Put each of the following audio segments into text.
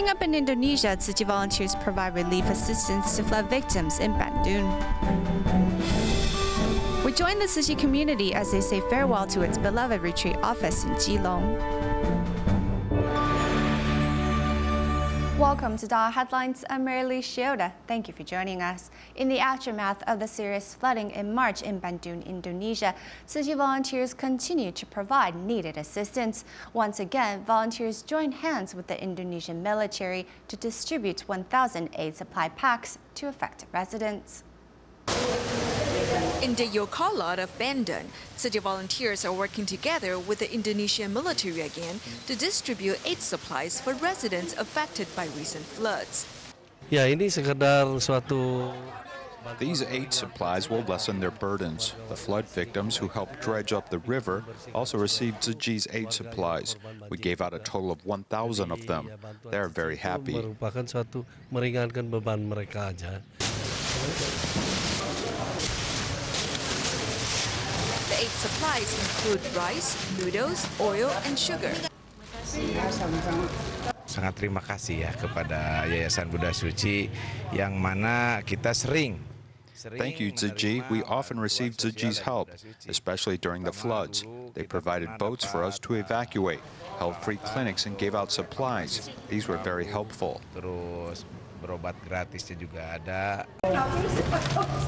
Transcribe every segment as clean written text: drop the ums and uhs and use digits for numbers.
Coming up in Indonesia, Tzu Chi volunteers provide relief assistance to flood victims in Bandung. We join the Tzu Chi community as they say farewell to its beloved retreat office in Keelung. Welcome to DaAi Headlines. I'm Lee-Shioda. Thank you for joining us. In the aftermath of the serious flooding in March in Bandung, Indonesia, Tzu Chi volunteers continue to provide needed assistance. Once again, volunteers joined hands with the Indonesian military to distribute 1,000 aid supply packs to affected residents. In the Yokolot of Bandung, Tzu Chi volunteers are working together with the Indonesian military again to distribute aid supplies for residents affected by recent floods. Ya, ini sekedar suatu. These aid supplies will lessen their burdens. The flood victims who helped dredge up the river also received Tzu Chi's aid supplies. We gave out a total of 1,000 of them. They are very happy. Merupakan suatu meringankan beban mereka aja. The aid supplies include rice, noodles, oil, and sugar. Sangat terima kasih ya kepada Yayasan Buddha Tzu Chi yang mana kita sering. Thank you, Tzu Chi. We often receive Tzu Chi's help, especially during the floods. They provided boats for us to evacuate, held free clinics, and gave out supplies. These were very helpful. Terus berobat gratisnya juga ada.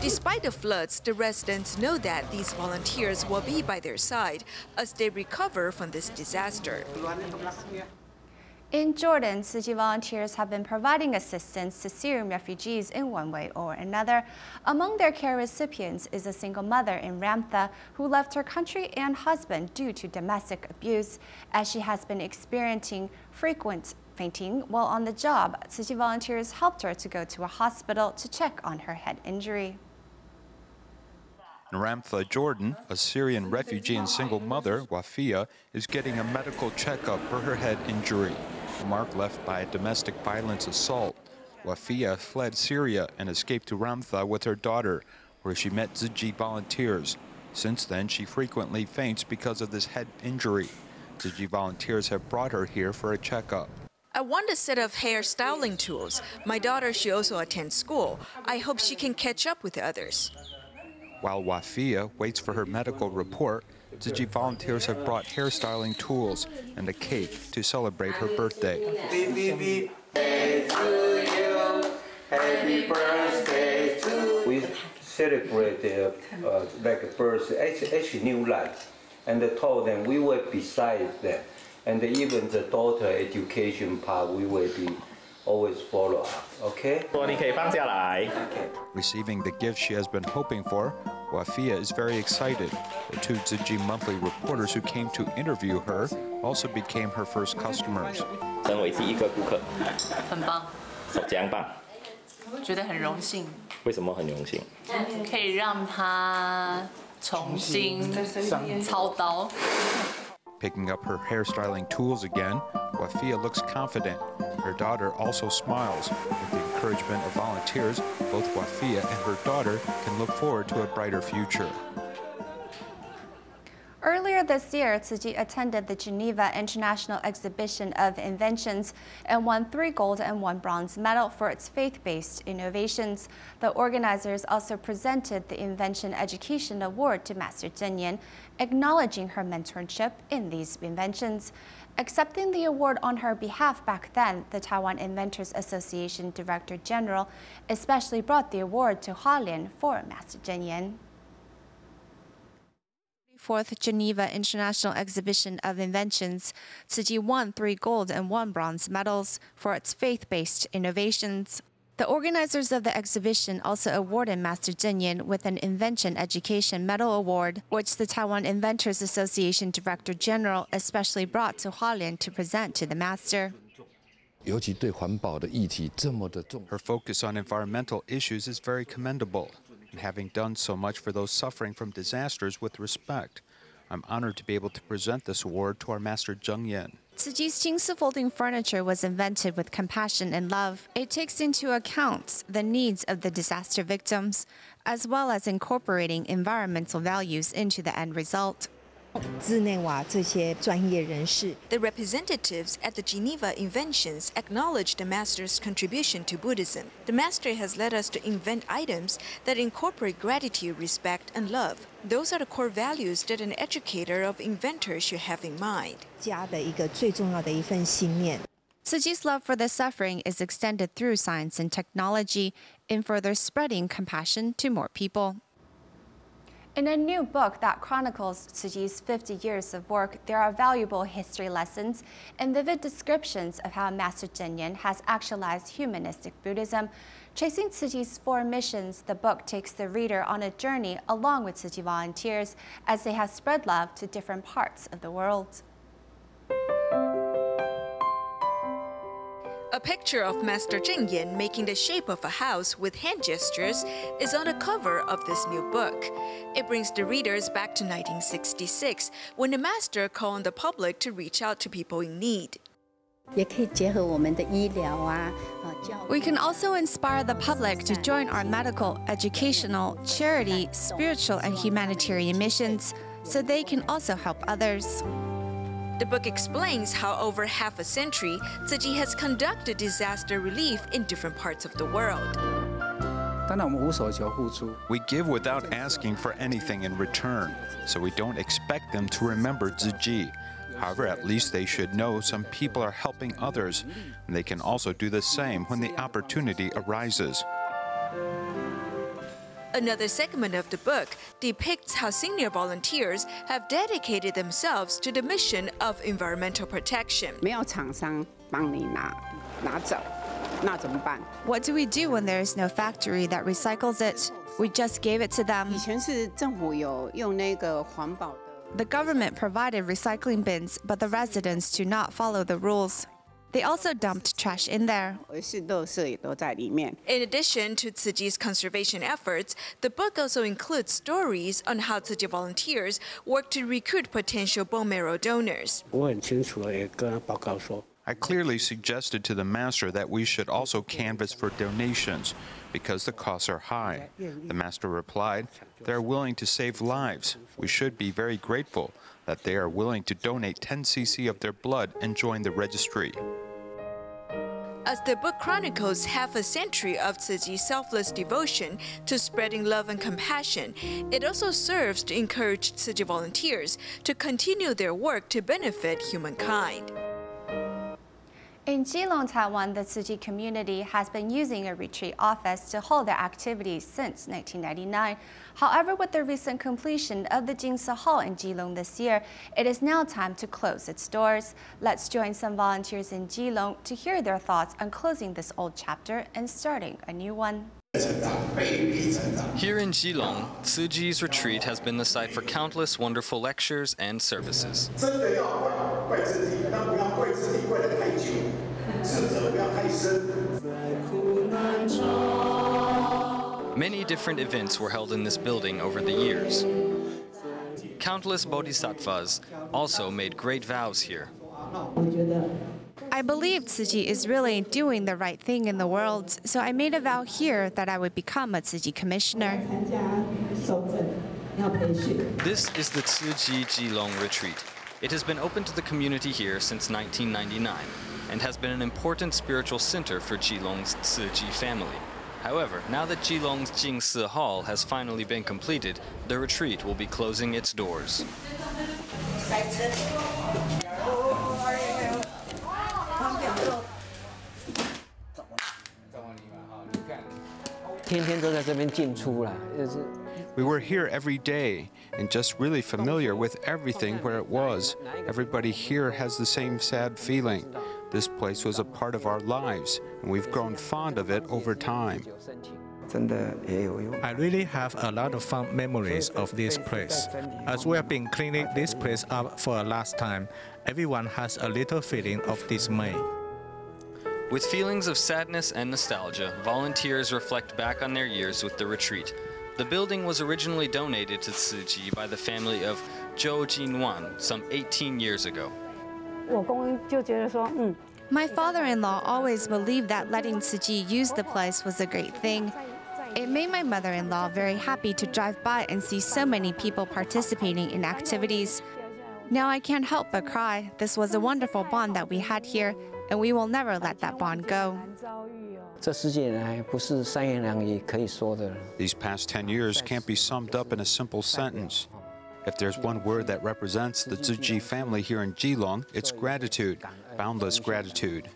Despite the floods, the residents know that these volunteers will be by their side as they recover from this disaster. In Jordan, Tzu Chi volunteers have been providing assistance to Syrian refugees in one way or another. Among their care recipients is a single mother in Ramtha who left her country and husband due to domestic abuse, as she has been experiencing frequent fainting while on the job. Tzu Chi volunteers helped her to go to a hospital to check on her head injury. In Ramtha, Jordan, a Syrian refugee and single mother, Wafia, is getting a medical checkup for her head injury, a mark left by a domestic violence assault. Wafia fled Syria and escaped to Ramtha with her daughter, where she met Tzu Chi volunteers. Since then, she frequently faints because of this head injury. Tzu Chi volunteers have brought her here for a checkup. I want a set of hair styling tools. My daughter, she also attends school. I hope she can catch up with the others. While Wafia waits for her medical report, Tzu Chi volunteers have brought hairstyling tools and a cake to celebrate her birthday. Happy birthday to you. We celebrate like a birthday, actually new life, and told them we were beside them, and even the daughter education part we will be always follow up. Okay? Receiving the gift she has been hoping for, Wafia is very excited. The two Tzu Chi monthly reporters who came to interview her also became her first customers. 成为第一个顾客，很棒，怎样棒？觉得很荣幸，为什么很荣幸？可以让他重新操刀。Picking up her hairstyling tools again, Wafia looks confident. Her daughter also smiles. With the encouragement of volunteers, both Wafia and her daughter can look forward to a brighter future. Earlier this year, Tzu Chi attended the Geneva International Exhibition of Inventions and won 3 gold and 1 bronze medal for its faith-based innovations. The organizers also presented the Invention Education Award to Master Zhen Yan, acknowledging her mentorship in these inventions. Accepting the award on her behalf back then, the Taiwan Inventors Association Director General especially brought the award to Hualien for Master Zhen Yan. 4th Geneva International Exhibition of Inventions, Tzu Chi won 3 gold and 1 bronze medals for its faith-based innovations. The organizers of the exhibition also awarded Master Zhen Yan with an Invention Education Medal Award, which the Taiwan Inventors Association Director General especially brought to Hualien to present to the master. Her focus on environmental issues is very commendable, and having done so much for those suffering from disasters with respect, I'm honored to be able to present this award to our master Zheng Yan. Tzu Chi's Jingsi folding furniture was invented with compassion and love. It takes into account the needs of the disaster victims, as well as incorporating environmental values into the end result. The representatives at the Geneva Inventions acknowledged the master's contribution to Buddhism. The master has led us to invent items that incorporate gratitude, respect, and love. Those are the core values that an educator of inventors should have in mind. Tzu Chi's love for the suffering is extended through science and technology in further spreading compassion to more people. In a new book that chronicles Tzu Chi's 50 years of work, there are valuable history lessons and vivid descriptions of how Master Cheng has actualized humanistic Buddhism. Tracing Tzu Chi's 4 missions, the book takes the reader on a journey along with Tzu Chi volunteers as they have spread love to different parts of the world. A picture of Master Cheng Yen making the shape of a house with hand gestures is on the cover of this new book. It brings the readers back to 1966, when the master called on the public to reach out to people in need. We can also inspire the public to join our medical, educational, charity, spiritual, and humanitarian missions so they can also help others. The book explains how over half a century, Tzu Chi has conducted disaster relief in different parts of the world. We give without asking for anything in return, so we don't expect them to remember Tzu Chi. However, at least they should know some people are helping others, and they can also do the same when the opportunity arises. Another segment of the book depicts how senior volunteers have dedicated themselves to the mission of environmental protection. What do we do when there is no factory that recycles it? We just gave it to them. The government provided recycling bins, but the residents do not follow the rules. They also dumped trash in there. In addition to Tzu Chi's conservation efforts, the book also includes stories on how Tzu Chi volunteers work to recruit potential bone marrow donors. I clearly suggested to the master that we should also canvass for donations because the costs are high. The master replied, "They're willing to save lives. We should be very grateful that they are willing to donate 10 cc of their blood and join the registry." As the book chronicles half a century of Tzu Chi's selfless devotion to spreading love and compassion, it also serves to encourage Tzu Chi volunteers to continue their work to benefit humankind. In Keelung, Taiwan, the Tzu Chi community has been using a retreat office to hold their activities since 1999. However, with the recent completion of the Jingsi Hall in Keelung this year, it is now time to close its doors. Let's join some volunteers in Keelung to hear their thoughts on closing this old chapter and starting a new one. Here in Keelung, Tzu Chi's retreat has been the site for countless wonderful lectures and services. Many different events were held in this building over the years. Countless bodhisattvas also made great vows here. I believe Tzu Chi is really doing the right thing in the world, so I made a vow here that I would become a Tzu Chi commissioner. This is the Tzu Chi Keelung retreat. It has been open to the community here since 1999 and has been an important spiritual center for Keelung's Tzu Chi family. However, now that Keelung's Jingsi Hall has finally been completed, the retreat will be closing its doors. 天天都在这边进出啦，就是。 We were here every day and just really familiar with everything where it was. Everybody here has the same sad feeling. This place was a part of our lives, and we've grown fond of it over time. I really have a lot of fond memories of this place. As we have been cleaning this place up for a last time, everyone has a little feeling of dismay. With feelings of sadness and nostalgia, volunteers reflect back on their years with the retreat. The building was originally donated to Tzu Chi by the family of Zhou Jinwan some 18 years ago. My father-in-law always believed that letting Tzu Chi use the place was a great thing. It made my mother-in-law very happy to drive by and see so many people participating in activities. Now I can't help but cry. This was a wonderful bond that we had here, and we will never let that bond go. 这10几年来不是3言2语可以说的。 These past 10 years can't be summed up in a simple sentence. If there's one word that represents the Tzu Chi family here in Keelung, it's gratitude, boundless gratitude.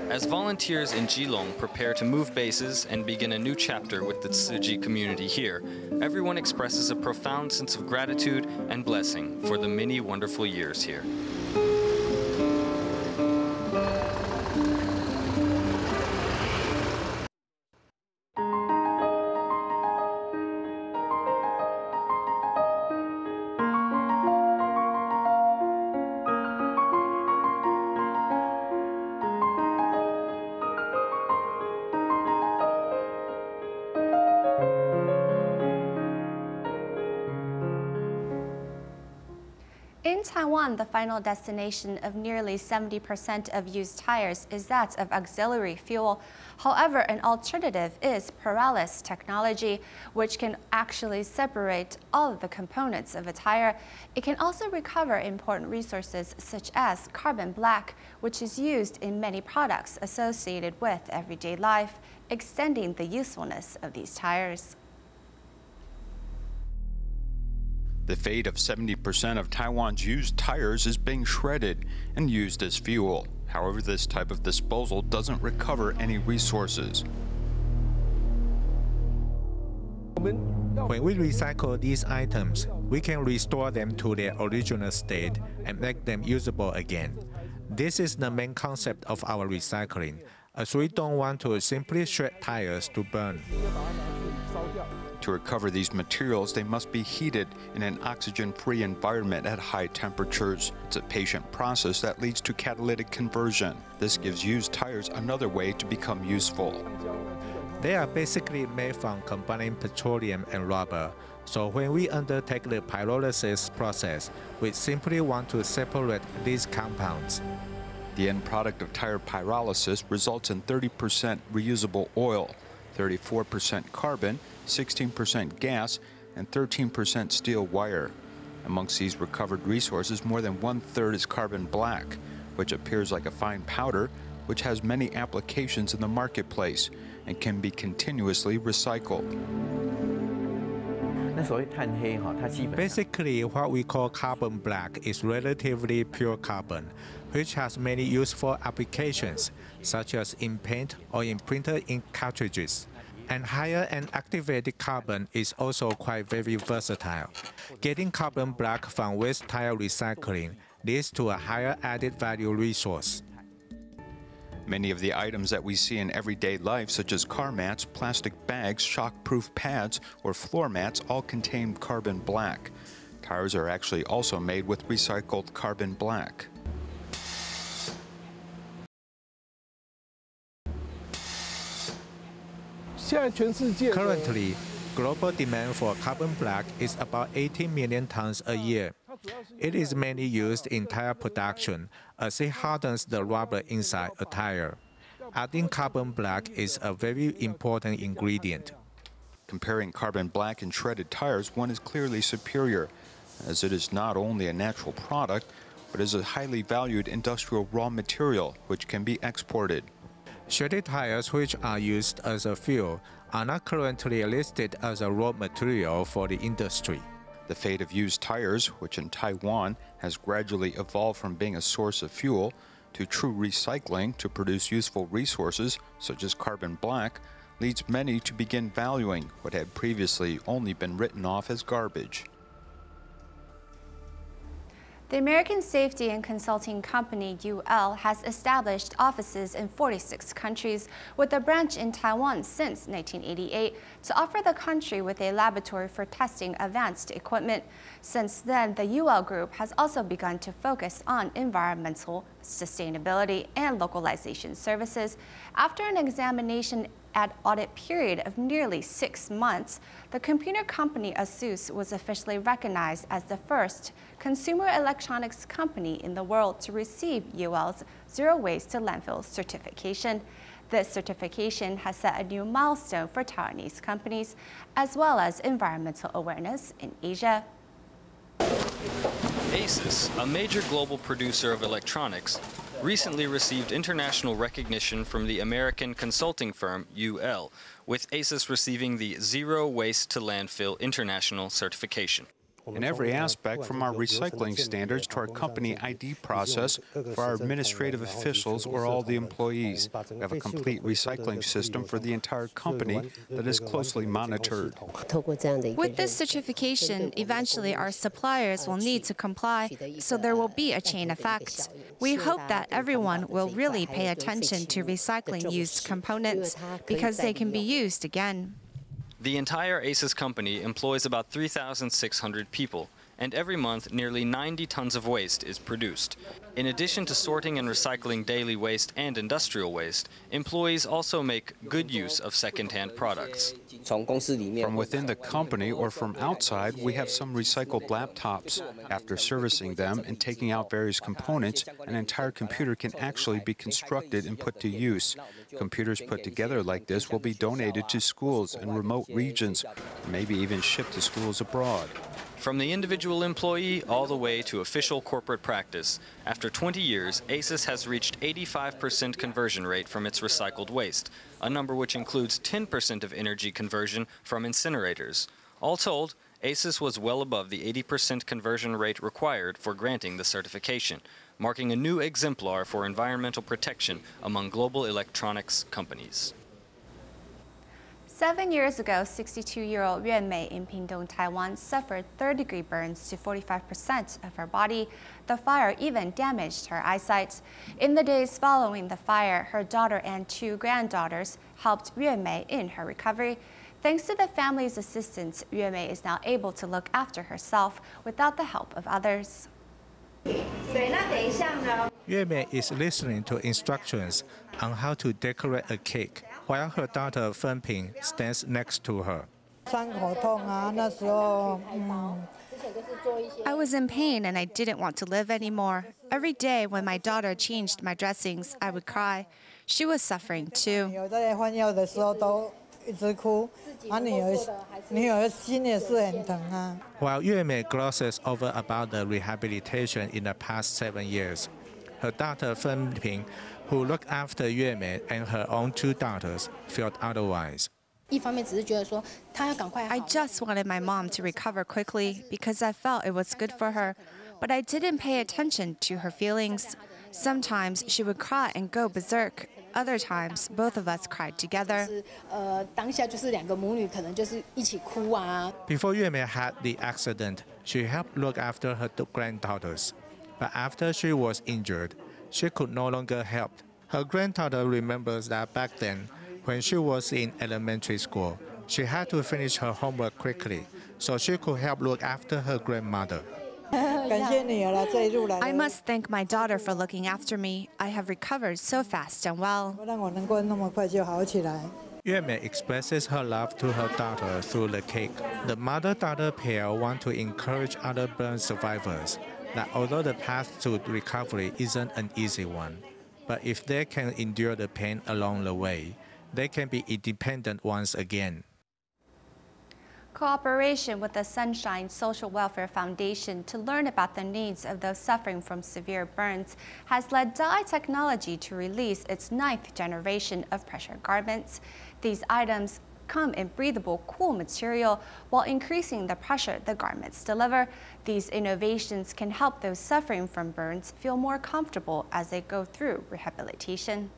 As volunteers in Keelung prepare to move bases and begin a new chapter with the Tzu Chi community here, everyone expresses a profound sense of gratitude and blessing for the many wonderful years here. In Taiwan, the final destination of nearly 70% of used tires is that of auxiliary fuel. However, an alternative is pyrolysis technology, which can actually separate all of the components of a tire. It can also recover important resources such as carbon black, which is used in many products associated with everyday life, extending the usefulness of these tires. The fate of 70% of Taiwan's used tires is being shredded and used as fuel. However, this type of disposal doesn't recover any resources. When we recycle these items, we can restore them to their original state and make them usable again. This is the main concept of our recycling, as we don't want to simply shred tires to burn. To recover these materials, they must be heated in an oxygen-free environment at high temperatures. It's a patient process that leads to catalytic conversion. This gives used tires another way to become useful. They are basically made from combining petroleum and rubber. So when we undertake the pyrolysis process, we simply want to separate these compounds. The end product of tire pyrolysis results in 30% reusable oil, 34% carbon, 16% gas, and 13% steel wire. Amongst these recovered resources, more than 1/3 is carbon black, which appears like a fine powder, which has many applications in the marketplace and can be continuously recycled. Basically, what we call carbon black is relatively pure carbon, which has many useful applications, such as in paint or in printer ink cartridges. And higher and activated carbon is also quite very versatile. Getting carbon black from waste tire recycling leads to a higher added value resource. Many of the items that we see in everyday life, such as car mats, plastic bags, shock-proof pads, or floor mats, all contain carbon black. Tires are actually also made with recycled carbon black. Currently, global demand for carbon black is about 18 million tons a year. It is mainly used in tire production as it hardens the rubber inside a tire. Adding carbon black is a very important ingredient. Comparing carbon black and shredded tires, one is clearly superior, as it is not only a natural product, but is a highly valued industrial raw material which can be exported. Shredded tires, which are used as a fuel, are not currently listed as a raw material for the industry. The fate of used tires, which in Taiwan has gradually evolved from being a source of fuel to true recycling to produce useful resources such as carbon black, leads many to begin valuing what had previously only been written off as garbage. The American safety and consulting company UL has established offices in 46 countries with a branch in Taiwan since 1988 to offer the country with a laboratory for testing advanced equipment. Since then, the UL group has also begun to focus on environmental sustainability and localization services. After an examination at audit period of nearly 6 months, the computer company ASUS was officially recognized as the first consumer electronics company in the world to receive UL's Zero Waste to Landfill certification. This certification has set a new milestone for Taiwanese companies, as well as environmental awareness in Asia. ASUS, a major global producer of electronics, recently received international recognition from the American consulting firm UL, with ASUS receiving the Zero Waste to Landfill International certification. In every aspect, from our recycling standards to our company ID process, for our administrative officials or all the employees, we have a complete recycling system for the entire company that is closely monitored. With this certification, eventually our suppliers will need to comply, so there will be a chain effect. We hope that everyone will really pay attention to recycling used components because they can be used again. The entire ASUS company employs about 3,600 people, and every month nearly 90 tons of waste is produced. In addition to sorting and recycling daily waste and industrial waste, employees also make good use of second-hand products. From within the company or from outside, we have some recycled laptops. After servicing them and taking out various components, an entire computer can actually be constructed and put to use. Computers put together like this will be donated to schools in remote regions, maybe even shipped to schools abroad. From the individual employee all the way to official corporate practice, after 20 years, ASUS has reached 85% conversion rate from its recycled waste, a number which includes 10% of energy conversion from incinerators. All told, ASUS was well above the 80% conversion rate required for granting the certification, marking a new exemplar for environmental protection among global electronics companies. 7 years ago, 62-year-old Yue Mei in Bandung, Taiwan, suffered third-degree burns to 45% of her body. The fire even damaged her eyesight. In the days following the fire, her daughter and 2 granddaughters helped Yue Mei in her recovery. Thanks to the family's assistance, Yue Mei is now able to look after herself without the help of others. Yue Mei is listening to instructions on how to decorate a cake, while her daughter Fen Ping stands next to her. I was in pain and I didn't want to live anymore. Every day when my daughter changed my dressings, I would cry. She was suffering too. While Yue Mei glosses over about the rehabilitation in the past 7 years, her daughter Fen Ping, who looked after Yue Mei and her own 2 daughters, felt otherwise. I just wanted my mom to recover quickly because I felt it was good for her, but I didn't pay attention to her feelings. Sometimes she would cry and go berserk. Other times, both of us cried together. Before Yue Mei had the accident, she helped look after her 2 granddaughters. But after she was injured, she could no longer help. Her granddaughter remembers that back then, when she was in elementary school, she had to finish her homework quickly so she could help look after her grandmother. I must thank my daughter for looking after me. I have recovered so fast and well. Yue Mei expresses her love to her daughter through the cake. The mother-daughter pair want to encourage other burn survivors that although the path to recovery isn't an easy one, but if they can endure the pain along the way, they can be independent once again. Cooperation with the Sunshine Social Welfare Foundation to learn about the needs of those suffering from severe burns has led DaAi Technology to release its 9th generation of pressure garments. These items come in breathable, cool material while increasing the pressure the garments deliver. These innovations can help those suffering from burns feel more comfortable as they go through rehabilitation.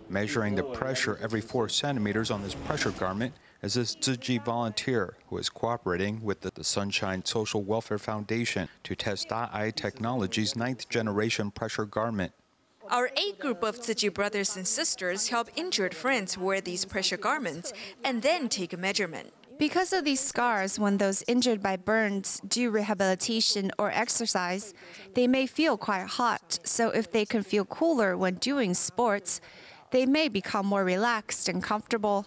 Measuring the pressure every 4 centimeters on this pressure garment is this Tzu Chi volunteer who is cooperating with the Sunshine Social Welfare Foundation to test DaAi Technology's 9th generation pressure garment. Our 8 group of Tzu Chi brothers and sisters help injured friends wear these pressure garments and then take a measurement. Because of these scars, when those injured by burns do rehabilitation or exercise, they may feel quite hot. So if they can feel cooler when doing sports, they may become more relaxed and comfortable.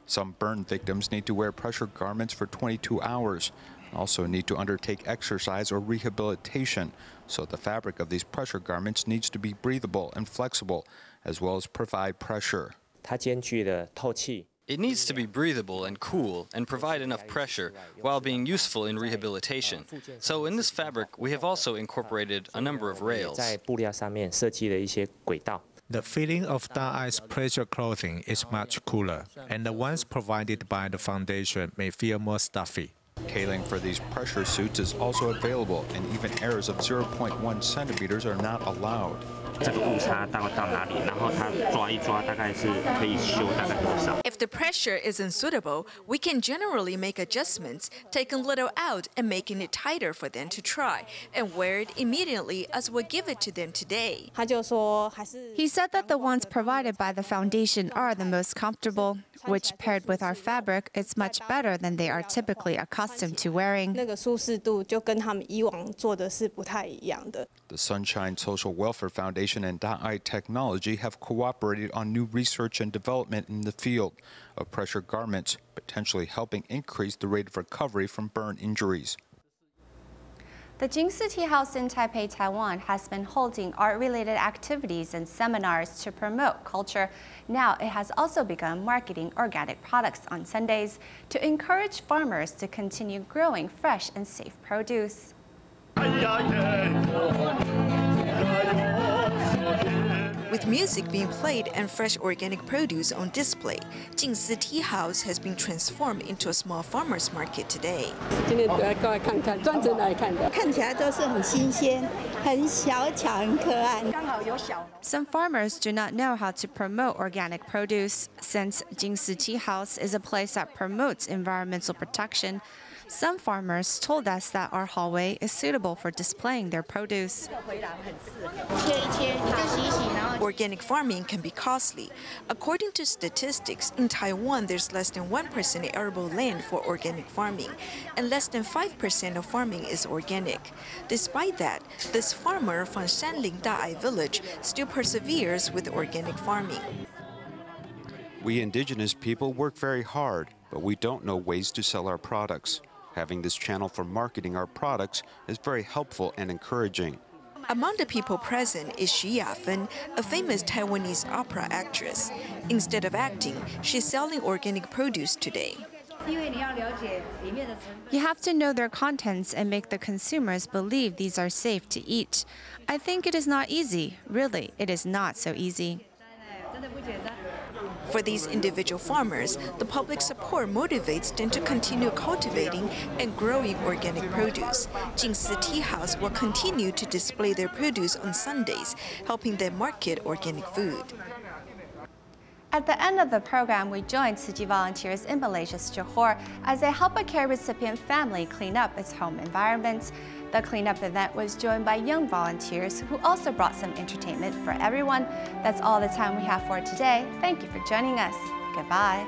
Some burn victims need to wear pressure garments for 22 hours. also need to undertake exercise or rehabilitation, so the fabric of these pressure garments needs to be breathable and flexible, as well as provide pressure. 它兼具了透气。 It needs to be breathable and cool and provide enough pressure while being useful in rehabilitation. So in this fabric, we have also incorporated a number of rails. 在布料上面设计了一些轨道。 The feeling of DaAi's pressure clothing is much cooler, and the ones provided by the foundation may feel more stuffy. Keelung for these pressure suits is also available, and even errors of 0.1 centimeters are not allowed. 这个误差大概到哪里，然后它抓一抓，大概是可以修大概多少。 If the pressure isn't suitable, we can generally make adjustments, taking little out and making it tighter for them to try, and wear it immediately as we give it to them today. He said that the ones provided by the foundation are the most comfortable, which paired with our fabric, it's much better than they are typically accustomed to wearing. 那个舒适度就跟他们以往做的是不太一样的。 The Sunshine Social Welfare Foundation and DaAi Technology have cooperated on new research and development in the field of pressure garments, potentially helping increase the rate of recovery from burn injuries. The Jingsi Tea House in Taipei, Taiwan has been holding art-related activities and seminars to promote culture. Now it has also begun marketing organic products on Sundays to encourage farmers to continue growing fresh and safe produce. With music being played and fresh organic produce on display, Jingsi Tea House has been transformed into a small farmers market today. 今天来过来看看，专程来看的，看起来都是很新鲜、很小巧、很可爱。刚好有小。 Some farmers do not know how to promote organic produce. Since Jingsi Tea House is a place that promotes environmental protection, some farmers told us that our hallway is suitable for displaying their produce. Organic farming can be costly. According to statistics, in Taiwan there's less than 1% arable land for organic farming, and less than 5% of farming is organic. Despite that, this farmer from Shanling DaAi village still perseveres with organic farming. We indigenous people work very hard, but we don't know ways to sell our products. Having this channel for marketing our products is very helpful and encouraging. Among the people present is Xu Yafen, a famous Taiwanese opera actress. Instead of acting, she's selling organic produce today. You have to know their contents and make the consumers believe these are safe to eat. I think it is not easy. Really, it is not so easy. For these individual farmers, the public support motivates them to continue cultivating and growing organic produce. Jingsi Tea House will continue to display their produce on Sundays, helping them market organic food. At the end of the program, we joined Tzu Chi volunteers in Malaysia's Johor as they help a care recipient family clean up its home environment. The cleanup event was joined by young volunteers who also brought some entertainment for everyone. That's all the time we have for today. Thank you for joining us. Goodbye.